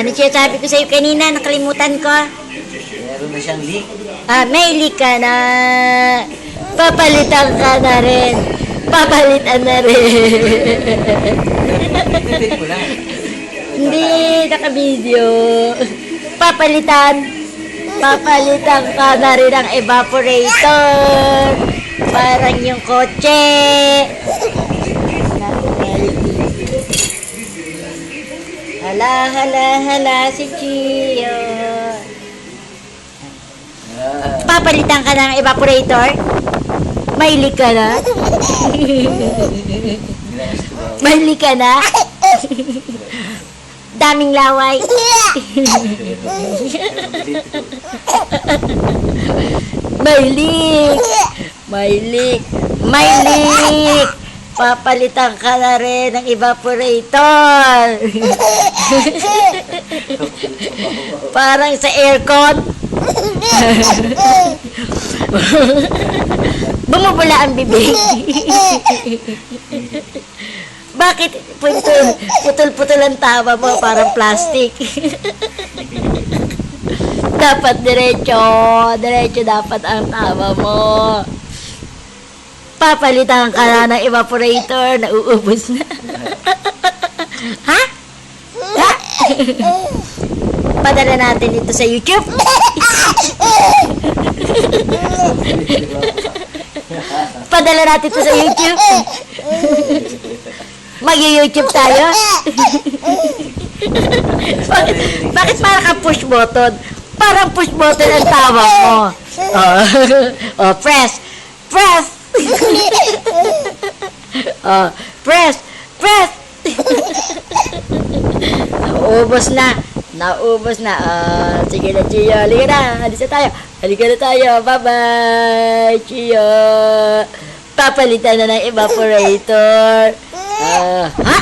Ano siya sabi ko sa'yo kanina? Nakalimutan ko. Meron na siyang leak. May leak ka na. Papalitan ka na rin. Papalitan na rin. Titit ko lang. Hindi, naka-video. Papalitan. Papalitan ka na rin ang evaporator. Parang yung kotse. Hala, hala, hala si Gio. Papalitan ka ng evaporator? May leak ka na? May leak ka na? Daming laway. May leak. May leak. May leak. Papalitan ka na rin ng evaporator. Parang sa aircon. Bumubula ang bibig. Bakit putol-putol ang tawa mo? Parang plastic. Dapat diretso. Diretso dapat ang tawa mo. Papalitan ka na ng evaporator. Nauubos na. Ha? Ha? Padala natin ito sa YouTube. Padala natin ito sa YouTube. Mag-YouTube tayo. Bakit parang ka push button? Parang push button ang tawa mo. Oh, press. Press. Oh, press. Press. Naubos na. Naubos na. Sige na, Chio. Halika na. Halika tayo. Halika na tayo. Bye-bye, Chio. Papalitan na ng evaporator. Ha?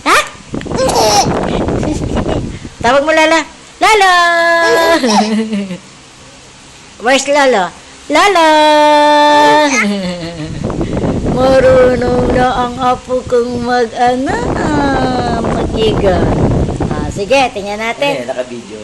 Ha? Tawag mo, Lala. Lala! Where's Lala? Lala! Marunong na ang apo kong mag-iga. Sige, tingnan natin. Naka-video.